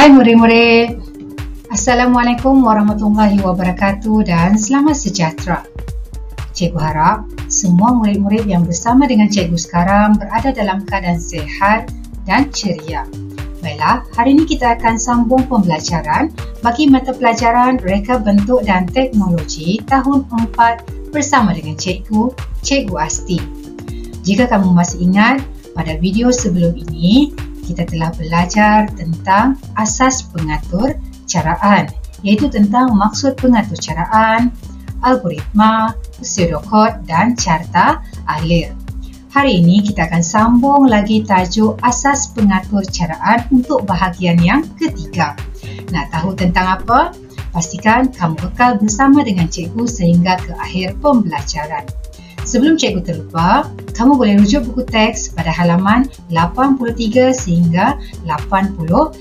Hai murid-murid, Assalamualaikum warahmatullahi wabarakatuh dan selamat sejahtera. Cikgu harap semua murid-murid yang bersama dengan cikgu sekarang berada dalam keadaan sihat dan ceria. Baiklah, hari ini kita akan sambung pembelajaran bagi mata pelajaran Reka Bentuk dan Teknologi tahun 4 bersama dengan Cikgu Asti. Jika kamu masih ingat, pada video sebelum ini kita telah belajar tentang asas pengatur caraan, iaitu tentang maksud pengatur caraan, algoritma, pseudokod dan carta alir. Hari ini kita akan sambung lagi tajuk asas pengatur caraan untuk bahagian yang ketiga. Nak tahu tentang apa? Pastikan kamu kekal bersama dengan cikgu sehingga ke akhir pembelajaran. Sebelum cikgu terlupa, kamu boleh rujuk buku teks pada halaman 83 sehingga 85.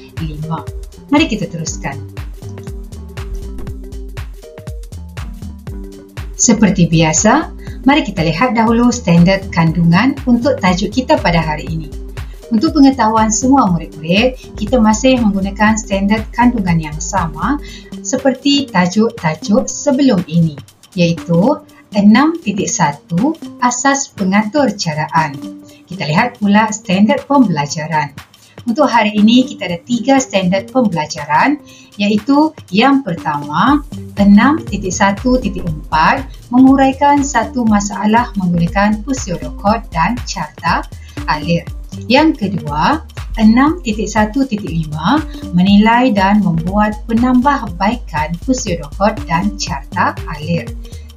Mari kita teruskan. Seperti biasa, mari kita lihat dahulu standard kandungan untuk tajuk kita pada hari ini. Untuk pengetahuan semua murid-murid, kita masih menggunakan standard kandungan yang sama seperti tajuk-tajuk sebelum ini, iaitu 6.1 Asas Pengatur Caraan. Kita lihat pula standard pembelajaran. Untuk hari ini kita ada 3 standard pembelajaran, iaitu yang pertama 6.1.4 menguraikan satu masalah menggunakan pseudokod dan carta alir. Yang kedua 6.1.5 menilai dan membuat penambahbaikan pseudokod dan carta alir.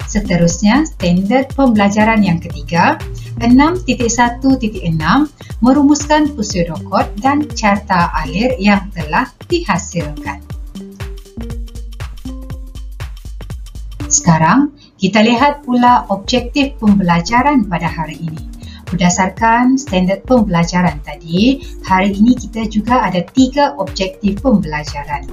Seterusnya, standard pembelajaran yang ketiga, 6.1.6 merumuskan pseudokod dan carta alir yang telah dihasilkan. Sekarang, kita lihat pula objektif pembelajaran pada hari ini. Berdasarkan standard pembelajaran tadi, hari ini kita juga ada 3 objektif pembelajaran.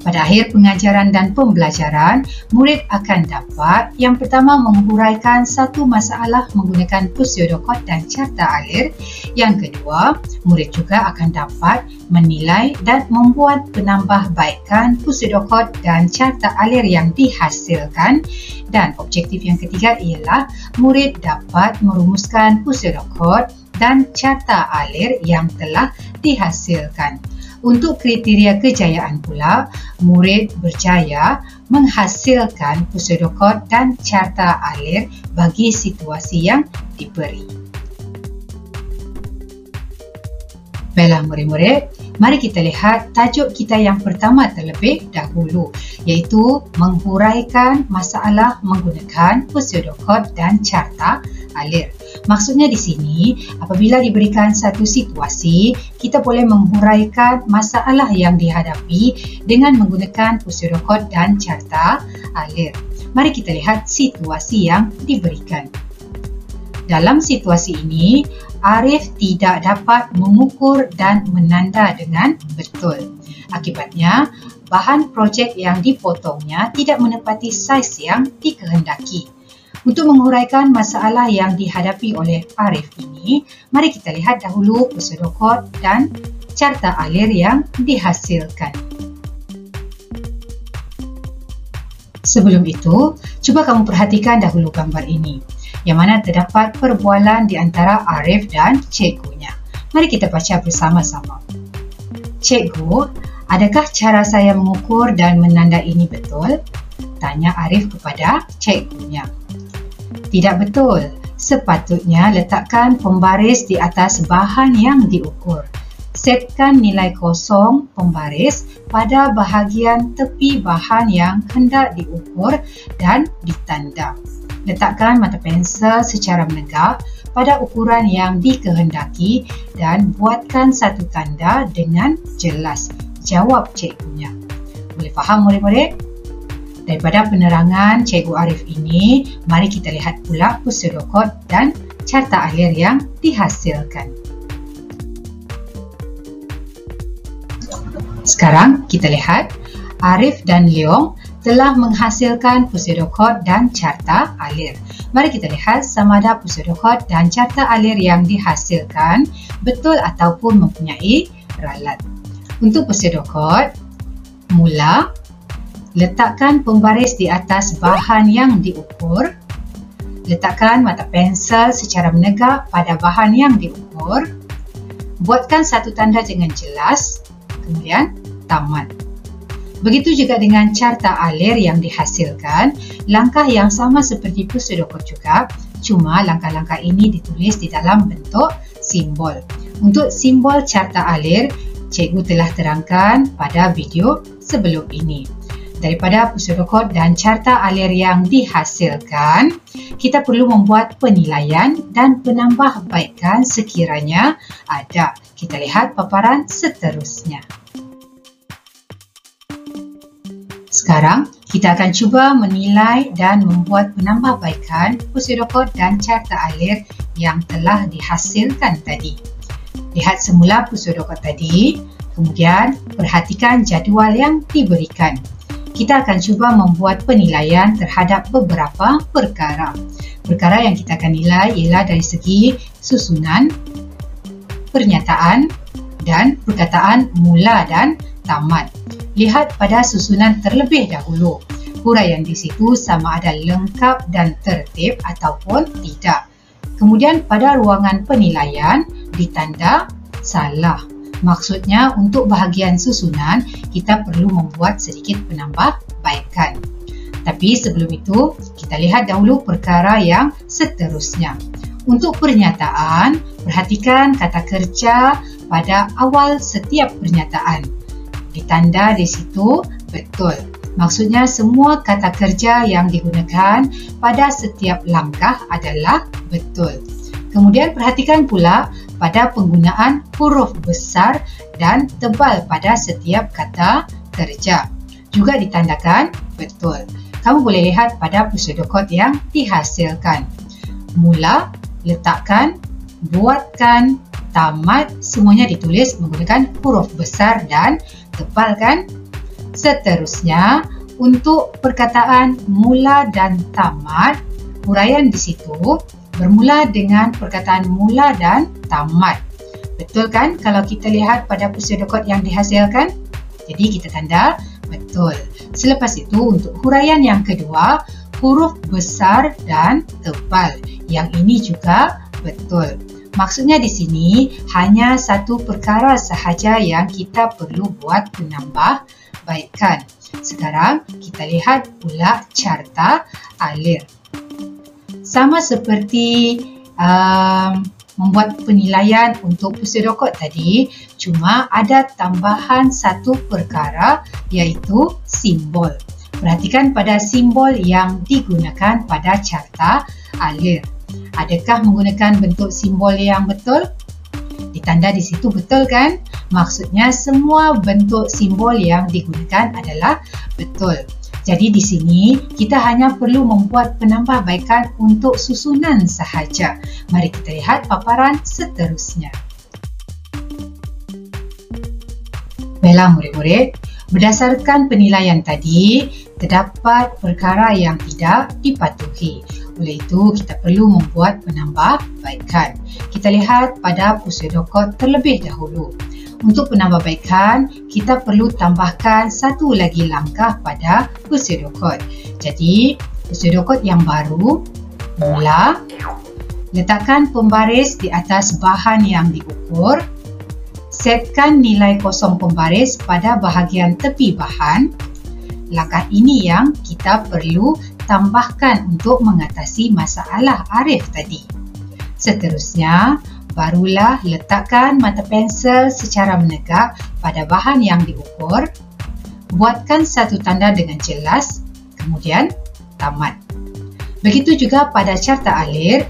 Pada akhir pengajaran dan pembelajaran, murid akan dapat yang pertama menguraikan satu masalah menggunakan pseudokod dan carta alir. Yang kedua, murid juga akan dapat menilai dan membuat penambahbaikan pseudokod dan carta alir yang dihasilkan. Dan objektif yang ketiga ialah murid dapat merumuskan pseudokod dan carta alir yang telah dihasilkan. Untuk kriteria kejayaan pula, murid berjaya menghasilkan pseudokod dan carta alir bagi situasi yang diberi. Baiklah murid-murid, mari kita lihat tajuk kita yang pertama terlebih dahulu, iaitu menghuraikan masalah menggunakan pseudokod dan carta alir. Maksudnya di sini, apabila diberikan satu situasi, kita boleh menghuraikan masalah yang dihadapi dengan menggunakan pseudokod dan carta alir. Mari kita lihat situasi yang diberikan. Dalam situasi ini, Arif tidak dapat mengukur dan menanda dengan betul. Akibatnya, bahan projek yang dipotongnya tidak menepati saiz yang dikehendaki. Untuk menguraikan masalah yang dihadapi oleh Arif ini, mari kita lihat dahulu pseudokod dan carta alir yang dihasilkan. Sebelum itu, cuba kamu perhatikan dahulu gambar ini, yang mana terdapat perbualan di antara Arif dan cikgunya. Mari kita baca bersama-sama. Cikgu, adakah cara saya mengukur dan menanda ini betul? Tanya Arif kepada cikgunya. Tidak betul. Sepatutnya letakkan pembaris di atas bahan yang diukur. Setkan nilai kosong pembaris pada bahagian tepi bahan yang hendak diukur dan ditanda. Letakkan mata pensel secara menegak pada ukuran yang dikehendaki dan buatkan satu tanda dengan jelas. Jawab cikgunya. Boleh faham murid-murid? Daripada penerangan Cikgu Arif ini, mari kita lihat pula pseudokod dan carta alir yang dihasilkan. Sekarang kita lihat Arif dan Leong telah menghasilkan pseudokod dan carta alir. Mari kita lihat sama ada pseudokod dan carta alir yang dihasilkan betul ataupun mempunyai ralat. Untuk pseudocode, mula, letakkan pembaris di atas bahan yang diukur. Letakkan mata pensel secara menegak pada bahan yang diukur. Buatkan satu tanda dengan jelas, kemudian tamat. Begitu juga dengan carta alir yang dihasilkan, langkah yang sama seperti pseudocode juga, cuma langkah-langkah ini ditulis di dalam bentuk simbol. Untuk simbol carta alir, cikgu telah terangkan pada video sebelum ini. Daripada pseudocode dan carta alir yang dihasilkan, kita perlu membuat penilaian dan penambahbaikan sekiranya ada. Kita lihat paparan seterusnya. Sekarang, kita akan cuba menilai dan membuat penambahbaikan pseudocode dan carta alir yang telah dihasilkan tadi. Lihat semula pseudocode tadi, kemudian perhatikan jadual yang diberikan. Kita akan cuba membuat penilaian terhadap beberapa perkara. Perkara yang kita akan nilai ialah dari segi susunan, pernyataan dan perkataan mula dan tamat. Lihat pada susunan terlebih dahulu. Huraian di situ sama ada lengkap dan tertib ataupun tidak. Kemudian pada ruangan penilaian ditanda salah. Maksudnya untuk bahagian susunan kita perlu membuat sedikit penambahbaikan. Tapi sebelum itu kita lihat dahulu perkara yang seterusnya. Untuk pernyataan, perhatikan kata kerja pada awal setiap pernyataan. Ditanda di situ betul. Maksudnya semua kata kerja yang digunakan pada setiap langkah adalah betul. Kemudian perhatikan pula pada penggunaan huruf besar dan tebal pada setiap kata kerja. Juga ditandakan betul. Kamu boleh lihat pada pseudocode yang dihasilkan. Mula, letakkan, buatkan, tamat, semuanya ditulis menggunakan huruf besar dan tebal kan? Seterusnya, untuk perkataan mula dan tamat, huraian di situ bermula dengan perkataan mula dan tamat. Betul kan kalau kita lihat pada pseudocode yang dihasilkan? Jadi kita tanda betul. Selepas itu untuk huraian yang kedua, huruf besar dan tebal. Yang ini juga betul. Maksudnya di sini hanya satu perkara sahaja yang kita perlu buat penambahbaikan. Sekarang kita lihat pula carta alir. Sama seperti membuat penilaian untuk pseudocode tadi, cuma ada tambahan satu perkara iaitu simbol. Perhatikan pada simbol yang digunakan pada carta alir. Adakah menggunakan bentuk simbol yang betul? Ditanda di situ betul kan? Maksudnya semua bentuk simbol yang digunakan adalah betul. Jadi di sini kita hanya perlu membuat penambahbaikan untuk susunan sahaja. Mari kita lihat paparan seterusnya. Baiklah murid-murid, berdasarkan penilaian tadi, terdapat perkara yang tidak dipatuhi. Oleh itu, kita perlu membuat penambahbaikan. Kita lihat pada pseudocode terlebih dahulu. Untuk penambahbaikan, kita perlu tambahkan satu lagi langkah pada pseudocode. Jadi, pseudocode yang baru, mula, letakkan pembaris di atas bahan yang diukur, setkan nilai kosong pembaris pada bahagian tepi bahan. Langkah ini yang kita perlu tambahkan untuk mengatasi masalah arif tadi. Seterusnya, barulah letakkan mata pensel secara menegak pada bahan yang diukur. Buatkan satu tanda dengan jelas, kemudian tamat. Begitu juga pada carta alir,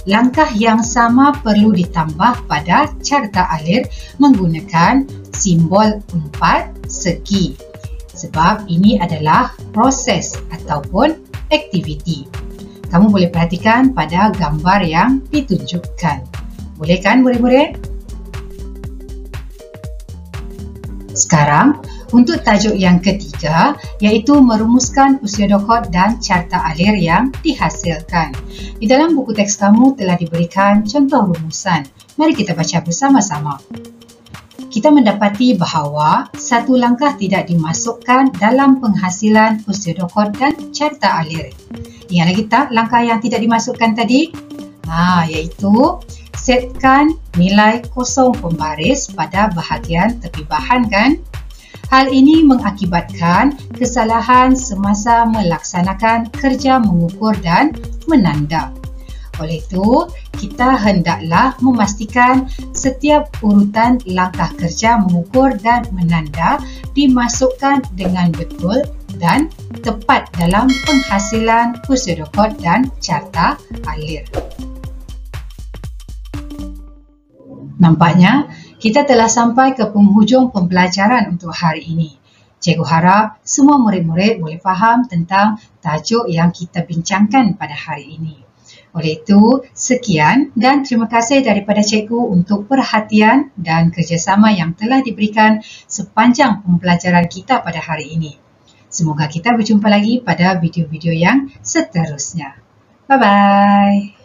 langkah yang sama perlu ditambah pada carta alir menggunakan simbol 4 segi. Sebab ini adalah proses ataupun aktiviti. Kamu boleh perhatikan pada gambar yang ditunjukkan. Boleh kan murid-murid? Sekarang, untuk tajuk yang ketiga, iaitu merumuskan pseudocode dan carta alir yang dihasilkan. Di dalam buku teks kamu telah diberikan contoh rumusan. Mari kita baca bersama-sama. kita mendapati bahawa satu langkah tidak dimasukkan dalam penghasilan pseudokod dan carta alir. Ingat lagi tak langkah yang tidak dimasukkan tadi? Iaitu setkan nilai kosong pembaris pada bahagian tepi bahan kan? Hal ini mengakibatkan kesalahan semasa melaksanakan kerja mengukur dan menanda. Oleh itu, kita hendaklah memastikan setiap urutan langkah kerja mengukur dan menanda dimasukkan dengan betul dan tepat dalam penghasilan pseudokod dan carta alir. Nampaknya, kita telah sampai ke penghujung pembelajaran untuk hari ini. Cikgu harap semua murid-murid boleh faham tentang tajuk yang kita bincangkan pada hari ini. Oleh itu, sekian dan terima kasih daripada cikgu untuk perhatian dan kerjasama yang telah diberikan sepanjang pembelajaran kita pada hari ini. Semoga kita berjumpa lagi pada video-video yang seterusnya. Bye-bye.